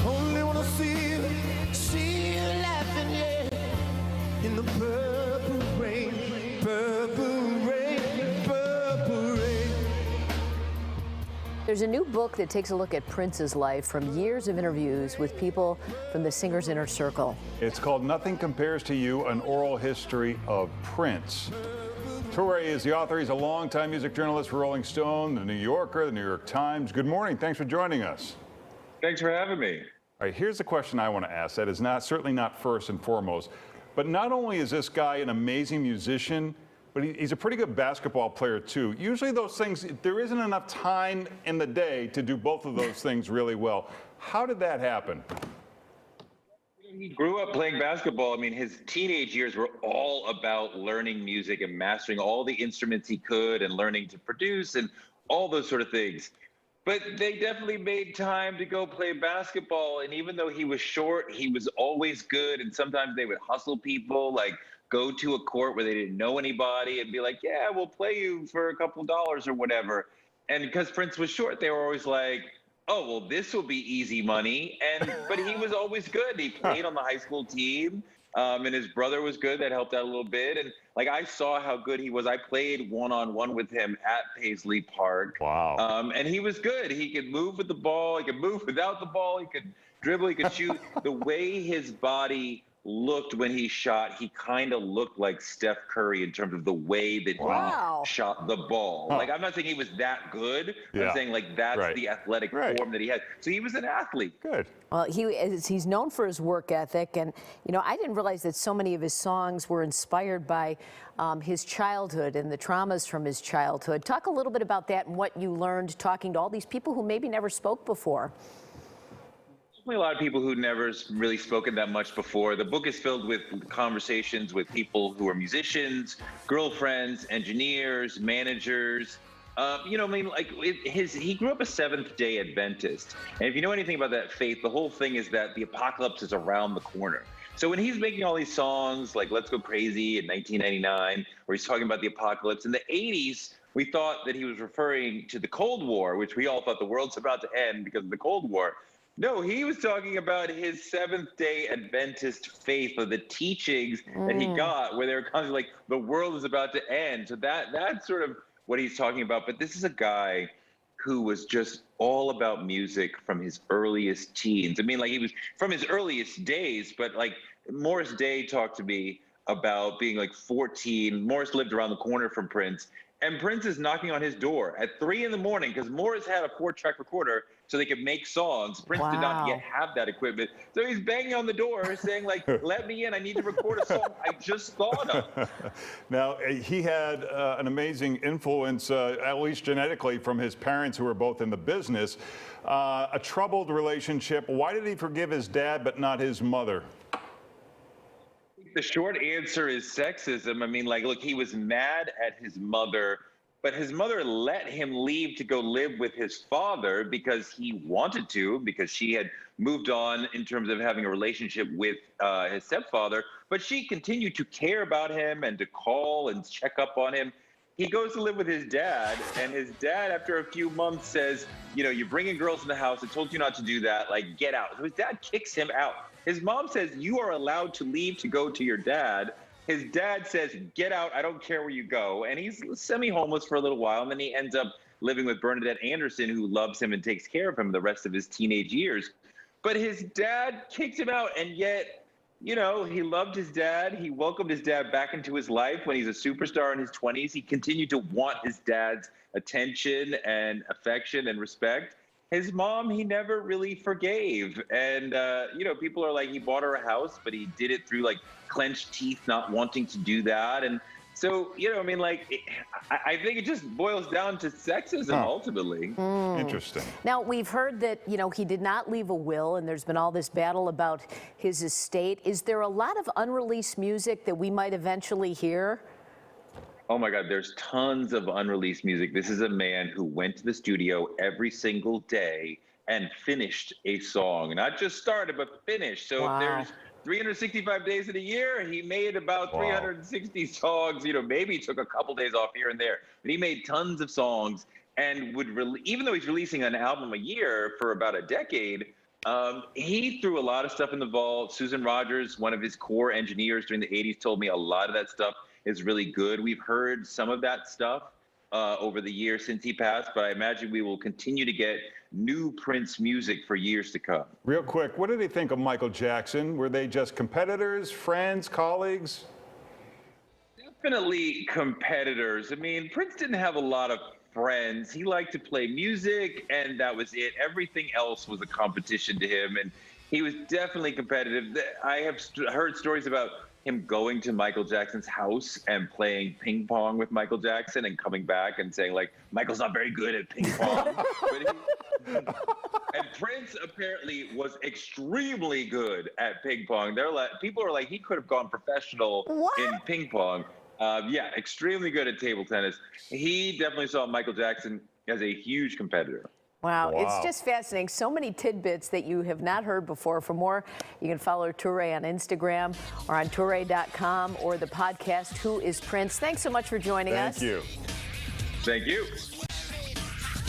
Only wanna see you laughing, yeah, in the purple rain, purple rain, purple rain. There's a new book that takes a look at Prince's life from years of interviews with people from the singer's inner circle. It's called Nothing Compares to You, an oral history of Prince. Toure is the author. He's a longtime music journalist for Rolling Stone, The New Yorker, The New York Times. Good morning. Thanks for joining us. Thanks for having me. All right, here's the question I want to ask that is certainly not first and foremost, but not only is this guy an amazing musician, but he's a pretty good basketball player too. Usually those things, there isn't enough time in the day to do both of those things really well. How did that happen? He grew up playing basketball. I mean, his teenage years were all about learning music and mastering all the instruments he could and learning to produce and all those sort of things. But they definitely made time to go play basketball. And even though he was short, he was always good. And sometimes they would hustle people, like go to a court where they didn't know anybody and be like, yeah, we'll play you for a couple dollars or whatever. And because Prince was short, they were always like, oh, well, this will be easy money. But he was always good. He played on the high school team. And his brother was good. That helped out a little bit. And like, I saw how good he was. I played one-on-one with him at Paisley Park. Wow. And he was good. He could move with the ball. He could move without the ball. He could dribble. He could shoot. The way his body looked when he shot, he kind of looked like Steph Curry in terms of the way that he shot the ball. Like, I'm not saying he was that good. I'm saying like that's the athletic form that he had. So he was an athlete. Good. Well, he's known for his work ethic, and you know, I didn't realize that so many of his songs were inspired by his childhood and the traumas from his childhood. Talk a little bit about that and what you learned talking to all these people who maybe never spoke before. A lot of people who never really spoken that much before. The book is filled with conversations with people who are musicians, girlfriends, engineers, managers. You know, I mean, like he grew up a Seventh-day Adventist. And if you know anything about that faith, the whole thing is that the apocalypse is around the corner. So when he's making all these songs like Let's Go Crazy in 1999, where he's talking about the apocalypse, in the 80s, we thought that he was referring to the Cold War, which we all thought the world's about to end because of the Cold War. No, he was talking about his Seventh-day Adventist faith, or the teachings that he got, where they were constantly like, the world is about to end. So that's sort of what he's talking about. But this is a guy who was just all about music from his earliest teens. I mean, like, he was from his earliest days, but like Morris Day talked to me about being like 14. Morris lived around the corner from Prince. And Prince is knocking on his door at 3 in the morning because Morris had a 4-track recorder so they could make songs. Prince did not yet have that equipment. So he's banging on the door saying, like, let me in. I need to record a song I just thought of. Now, he had an amazing influence, at least genetically, from his parents who were both in the business. A troubled relationship. Why did he forgive his dad but not his mother? The short answer is sexism. I mean, like, look, he was mad at his mother, but his mother let him leave to go live with his father because he wanted to, because she had moved on in terms of having a relationship with his stepfather. But she continued to care about him and to call and check up on him. He goes to live with his dad, and his dad, after a few months, says, you know, you're bringing girls in the house. I told you not to do that. Like, get out. So his dad kicks him out. His mom says, you are allowed to leave to go to your dad. His dad says, get out. I don't care where you go. And he's semi-homeless for a little while. And then he ends up living with Bernadette Anderson, who loves him and takes care of him the rest of his teenage years. But his dad kicked him out. And yet, you know, he loved his dad. He welcomed his dad back into his life when he's a superstar in his 20s. He continued to want his dad's attention and affection and respect. His mom, he never really forgave. And, you know, people are like, he bought her a house, but he did it through like clenched teeth, not wanting to do that. And so, you know, I mean, like, I think it just boils down to sexism ultimately. Interesting. Now, we've heard that, you know, he did not leave a will, and there's been all this battle about his estate. Is there a lot of unreleased music that we might eventually hear? Oh my God, there's tons of unreleased music. This is a man who went to the studio every single day and finished a song. Not just started, but finished. So if there's 365 days in a year, he made about 360 songs. You know, maybe he took a couple days off here and there, but he made tons of songs and would, even though he's releasing an album a year for about a decade, He threw a lot of stuff in the vault. Susan Rogers, one of his core engineers during the 80s, told me a lot of that stuff is really good. We've heard some of that stuff over the years since he passed, but I imagine we will continue to get new Prince music for years to come. Real quick, what did he think of Michael Jackson? Were they just competitors, friends, colleagues? Definitely competitors. I mean, Prince didn't have a lot of friends. He liked to play music, and that was it. Everything else was a competition to him, and he was definitely competitive. I have heard stories about him going to Michael Jackson's house and playing ping pong with Michael Jackson and coming back and saying, like, Michael's not very good at ping pong. And Prince apparently was extremely good at ping pong. People are like, he could have gone professional in ping pong. Yeah, extremely good at table tennis. He definitely saw Michael Jackson as a huge competitor. Wow, it's just fascinating. So many tidbits that you have not heard before. For more, you can follow Toure on Instagram or on Toure.com or the podcast, Who is Prince? Thanks so much for joining us. Thank you. Thank you.